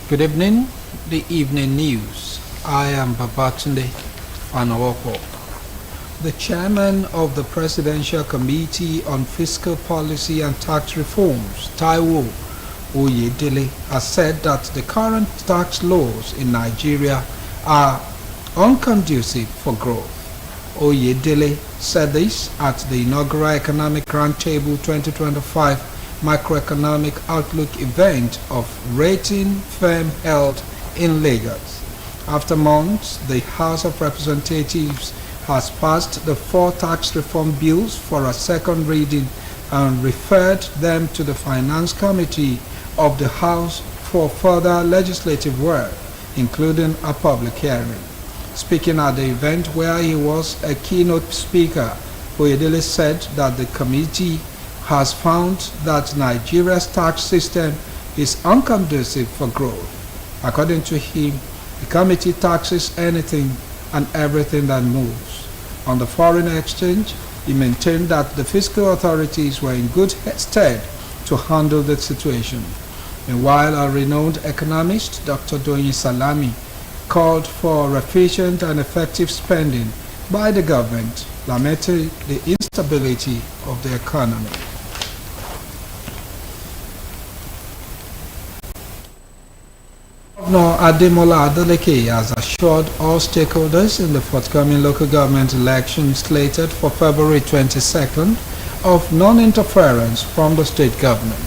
Good evening, the evening news. I am Babatunde Fanawoko. The chairman of the Presidential Committee on Fiscal Policy and Tax Reforms, Taiwo Oyedele, has said that the current tax laws in Nigeria are unconducive for growth. Oyedele said this at the inaugural Economic Roundtable 2025 Macroeconomic Outlook event of rating firm held in Lagos. After months, the House of Representatives has passed the 4 tax reform bills for a second reading and referred them to the Finance Committee of the House for further legislative work, including a public hearing. Speaking at the event where he was a keynote speaker, Oyedele said that the committee has found that Nigeria's tax system is unconducive for growth. According to him, the committee taxes anything and everything that moves. On the foreign exchange, he maintained that the fiscal authorities were in good stead to handle the situation. Meanwhile, a renowned economist, Dr. Doyin Salami, called for efficient and effective spending by the government, lamenting the instability of the economy. Governor Ademola Adeleke has assured all stakeholders in the forthcoming local government elections slated for February 22nd of non-interference from the state government.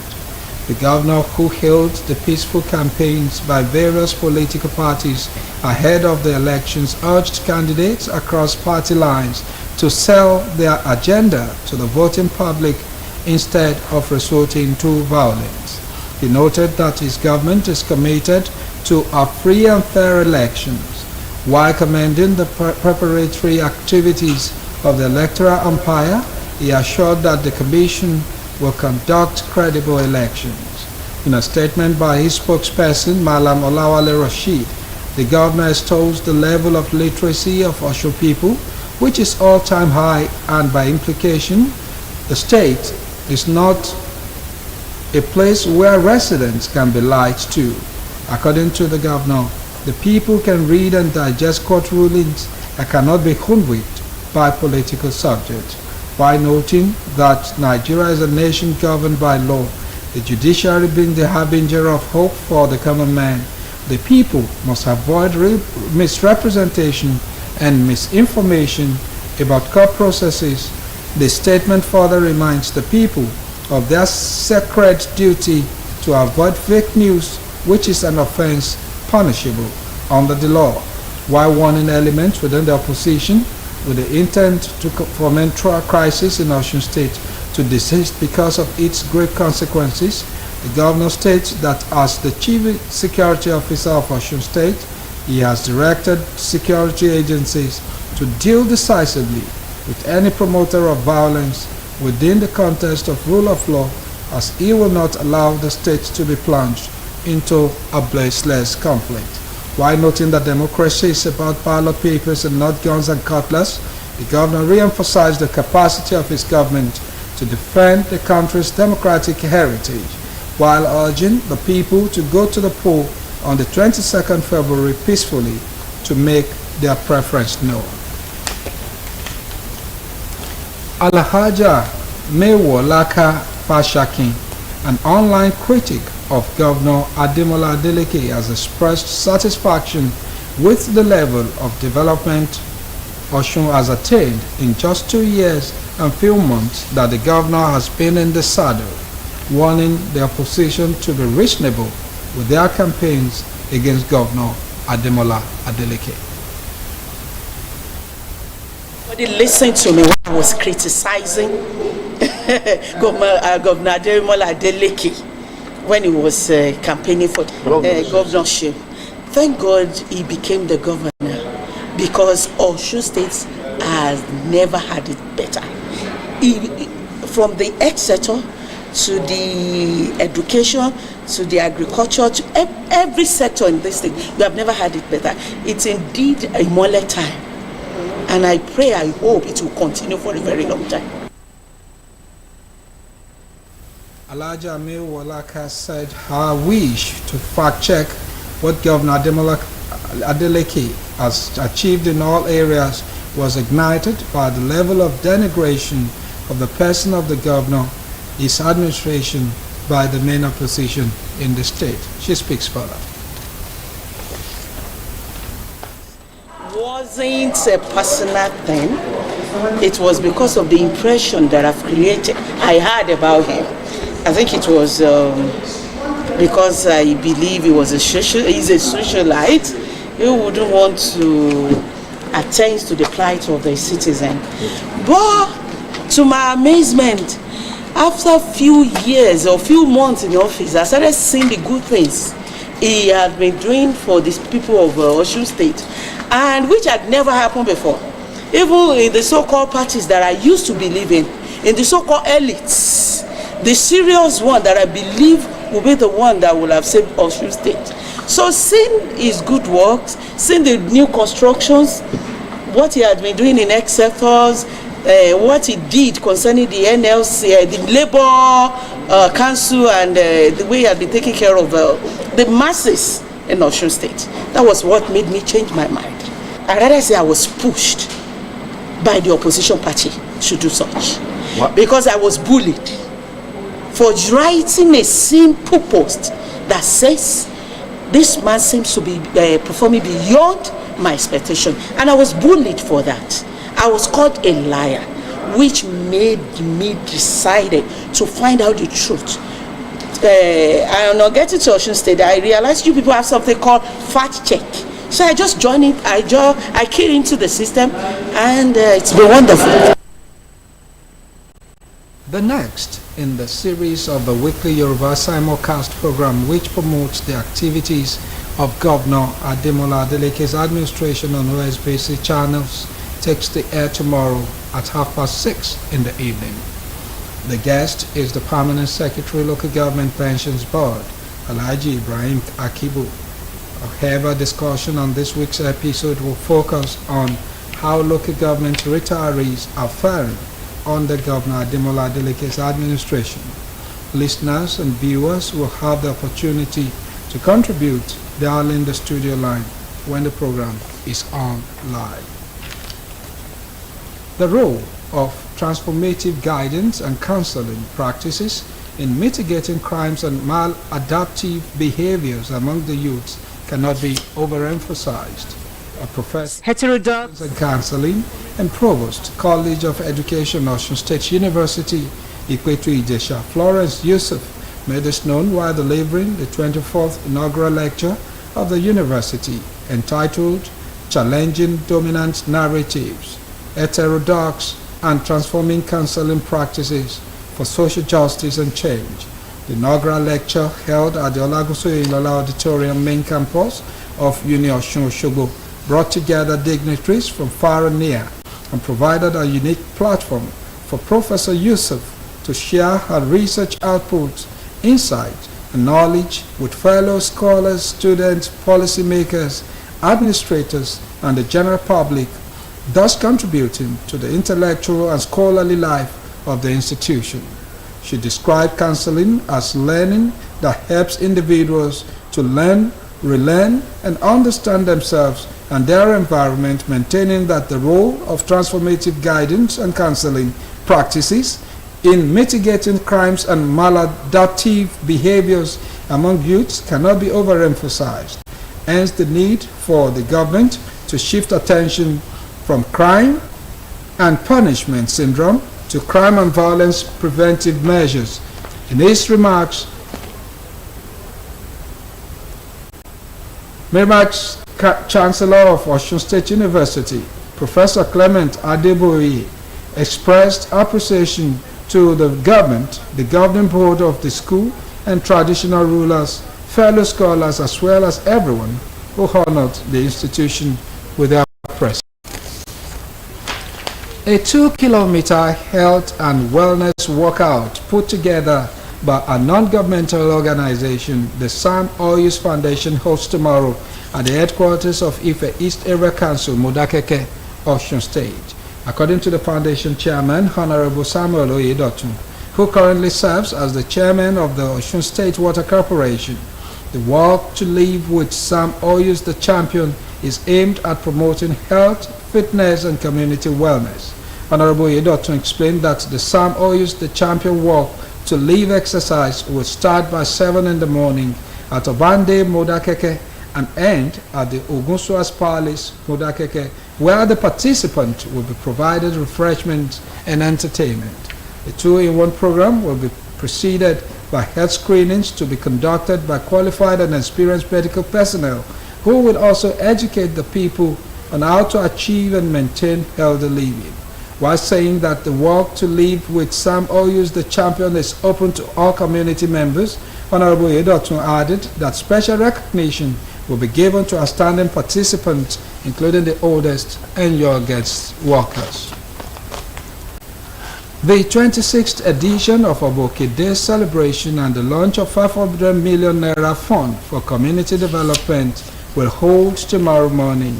The governor, who hailed the peaceful campaigns by various political parties ahead of the elections, urged candidates across party lines to sell their agenda to the voting public instead of resorting to violence. He noted that his government is committed to a free and fair elections, while commending the preparatory activities of the electoral umpire. He assured that the Commission will conduct credible elections. In a statement by his spokesperson, Malam Olawale Rashid, the governor extols the level of literacy of Osho people, which is all-time high, and by implication, the state is not a place where residents can be lied to. According to the governor, the people can read and digest court rulings and cannot be hoodwinked by political subjects. While noting that Nigeria is a nation governed by law, the judiciary being the harbinger of hope for the common man, the people must avoid misrepresentation and misinformation about court processes. The statement further reminds the people of their sacred duty to avoid fake news, which is an offense punishable under the law, while warning elements within the opposition with the intent to foment crisis in Osun State to desist because of its grave consequences. The governor states that as the Chief Security Officer of Osun State, he has directed security agencies to deal decisively with any promoter of violence within the context of rule of law, as he will not allow the state to be plunged into a baseless conflict. While noting that democracy is about ballot papers and not guns and cutlass, the governor re-emphasized the capacity of his government to defend the country's democratic heritage, while urging the people to go to the poll on the 22nd February peacefully to make their preference known. Alhaja Mewolaka Fashakin, an online critic of Governor Ademola Adeleke, has expressed satisfaction with the level of development Osun has attained in just 2 years and few months that the governor has been in the saddle, warning the opposition to be reasonable with their campaigns against Governor Ademola Adeleke. Somebody listened to me when I was criticizing Governor Ademola Adeleke when he was campaigning for governorship. Thank God he became the governor, because Osun State has never had it better. From the health sector to the education to the agriculture to every sector in this thing, we have never had it better. It's indeed a Mole time, and I pray, I hope it will continue for a very long time. Alhaja Mewolaka said her wish to fact-check What Governor Adeleke has achieved in all areas was ignited by the level of denigration of the person of the governor, his administration, by the main opposition in the state. She speaks further. Wasn't a personal thing. It was because of the impression that I had about him. I think it was because I believe he's a socialite. He wouldn't want to attend to the plight of the citizen. But to my amazement, after a few years or few months in the office, I started seeing the good things he had been doing for these people of Osun State, and which had never happened before. Even in the so-called parties that I used to believe in the so-called elites, the serious one that I believe will be the one that will have saved Osun State. So seeing his good works, seeing the new constructions, what he had been doing in X sectors, what he did concerning the NLC, the Labour Council, and the way he had been taking care of the masses in Osun State. That was what made me change my mind. I rather say I was pushed by the opposition party to do such. What? Because I was bullied for writing a simple post that says this man seems to be performing beyond my expectation, and I was bullied for that. I was called a liar, which made me decided to find out the truth. I am not getting to Osun State. I realized you people have something called fact check. So I just joined it. I keyed into the system, and it's been wonderful. The next in the series of the weekly Yoruba simulcast program, which promotes the activities of Governor Ademola Adeleke's administration on Osbc channels, takes the air tomorrow at 6:30 in the evening. The guest is the Permanent Secretary, Local Government Pensions Board, Alhaji Ibrahim Akibu. However, discussion on this week's episode will focus on how local government retirees are faring under Governor Ademola Adeleke's administration. Listeners and viewers will have the opportunity to contribute dialing the studio line when the program is on live. The role of transformative guidance and counseling practices in mitigating crimes and maladaptive behaviors among the youths cannot be overemphasized. A professor heterodox in counseling and provost, College of Education, Osun State University, Ikwetu Ijesha, Florence Yusuf, made this known while delivering the 24th inaugural lecture of the university entitled Challenging Dominant Narratives, Heterodox and Transforming Counseling Practices for Social Justice and Change. The inaugural lecture, held at the Olagusoye Ilola Auditorium main campus of Uni Osun Osogbo, brought together dignitaries from far and near and provided a unique platform for Professor Yusuf to share her research outputs, insight, and knowledge with fellow scholars, students, policymakers, administrators, and the general public, thus contributing to the intellectual and scholarly life of the institution. She described counseling as learning that helps individuals to learn, relearn, and understand themselves and their environment, maintaining that the role of transformative guidance and counseling practices in mitigating crimes and maladaptive behaviors among youths cannot be overemphasized. Hence the need for the government to shift attention from crime and punishment syndrome to crime and violence preventive measures. In his remarks, Chancellor of Osun State University, Professor Clement Adeboye, expressed appreciation to the government, the governing board of the school, and traditional rulers, fellow scholars, as well as everyone who honored the institution with their presence. A 2-kilometer health and wellness walkout put together by a non-governmental organization, the Sam Oyus Foundation, hosts tomorrow at the headquarters of Ife East Area Council, Modakeke, Osun State. According to the foundation chairman, Honorable Samuel Oyedotun, who currently serves as the chairman of the Osun State Water Corporation, The Walk to Live with Sam Oyus the Champion is aimed at promoting health, fitness and community wellness. Honorable Yedotun explained that the Sam Oyus the Champion Walk to Live exercise will start by 7 in the morning at Obande Modakeke and end at the Ogunsuas Palace Modakeke, where the participants will be provided refreshments and entertainment. The 2-in-1 program will be preceded by health screenings to be conducted by qualified and experienced medical personnel who will also educate the people on how to achieve and maintain healthy living. While saying that the Walk to Live with Sam Oyus the Champion is open to all community members, Honorable Yedotun added that special recognition will be given to outstanding participants, including the oldest and youngest walkers. The 26th edition of Osbc Day celebration and the launch of 500 million naira fund for community development will hold tomorrow morning.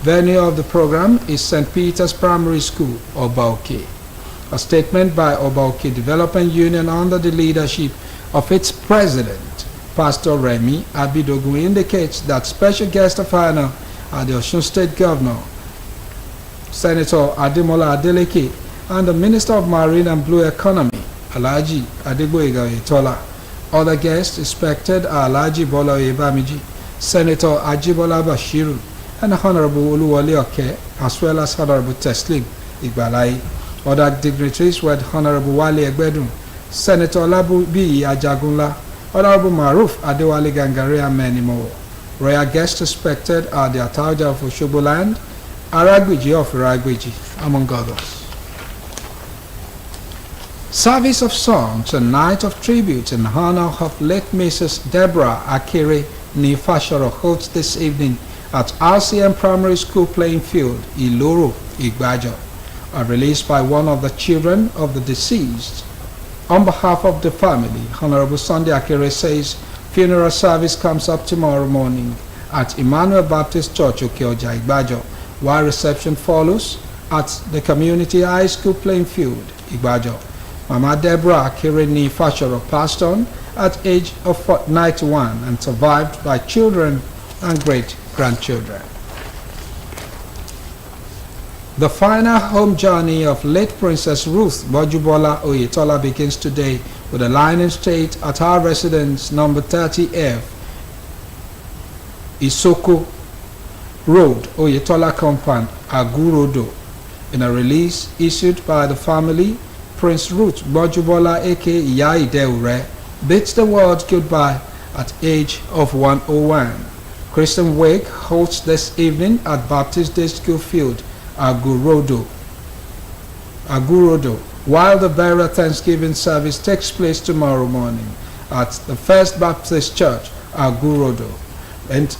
Venue of the program is St. Peter's Primary School, Osbc. A statement by Osbc Development Union under the leadership of its president, Pastor Remy Abidogun, indicates that special guest of honor are the Osun State Governor, Senator Ademola Adeleke, and the Minister of Marine and Blue Economy, Alhaji Adegboyega Oyetola. Other guests expected are Alhaji Bola Oyebamiji, Senator Ajibola Bashiru, and Honorable Oluwole Oke, as well as Honorable Teslim Igbalai. Other dignitaries were Honorable Wale Egbedun, Senator Olabubi Ajagunla, Honorable Maruf Adewale Gangare, and many more. Royal guests expected are the Atauja of Oshoboland, Aragbiji of Iragbiji, among others. Service of songs and night of tribute in honor of late Mrs. Deborah Akere Nifashoro holds this evening at RCM Primary School playing field, Iloro, Igbajo. Released by one of the children of the deceased. On behalf of the family, Honorable Sunday Akere says funeral service comes up tomorrow morning at Emmanuel Baptist Church, Okeoja, Igbajo, while reception follows at the Community High School playing field, Igbajo. Mama Deborah Akere Nifashoro passed on at age of 91 and survived by children and great-grandchildren. The final home journey of late Princess Ruth Bojubola Oyetola begins today with a line in state at her residence number 30F, Isoko Road, Oyetola Compound, Agurodo. In a release issued by the family, Prince Ruth Bojubola aka Iya Ideure bids the world goodbye at age of 101. Christian wake holds this evening at Baptist Day School Field, Agurodo, while the burial Thanksgiving service takes place tomorrow morning at the First Baptist Church, Agurodo.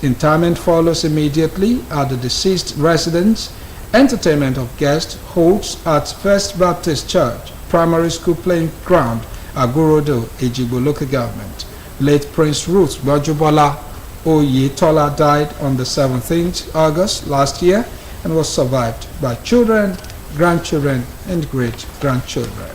Interment follows immediately at the deceased residence. Entertainment of guests holds at First Baptist Church, Primary School playing ground, Agurodo, Ejigbo Local Government. Late Prince Ruth Bojubola Oyetola died on the 17th August last year and was survived by children, grandchildren, and great-grandchildren.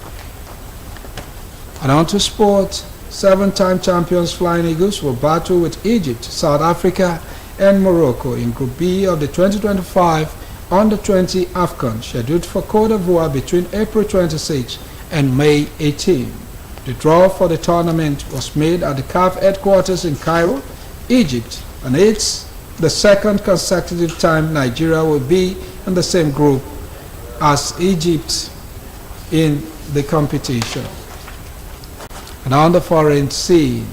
And on to sport, 7-time champions Flying Eagles will battle with Egypt, South Africa, and Morocco in Group B of the 2025 Under-20 AFCON, scheduled for Côte d'Ivoire between April 26 and May 18. The draw for the tournament was made at the CAF headquarters in Cairo, Egypt, and it's the second consecutive time Nigeria will be in the same group as Egypt in the competition. And on the foreign scene,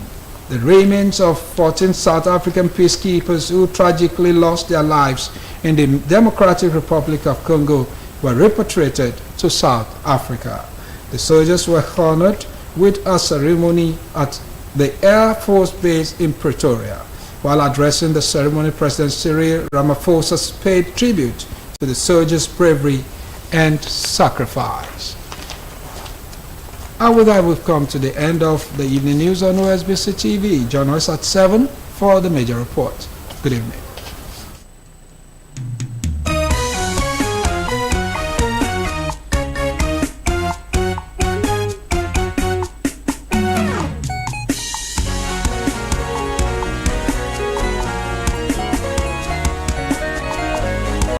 the remains of 14 South African peacekeepers who tragically lost their lives in the Democratic Republic of Congo were repatriated to South Africa. The soldiers were honored with a ceremony at the Air Force Base in Pretoria. While addressing the ceremony, President Cyril Ramaphosa paid tribute to the soldiers' bravery and sacrifice. And with that, we've come to the end of the evening news on Osbc TV. Join us at 7 for the major report. Good evening.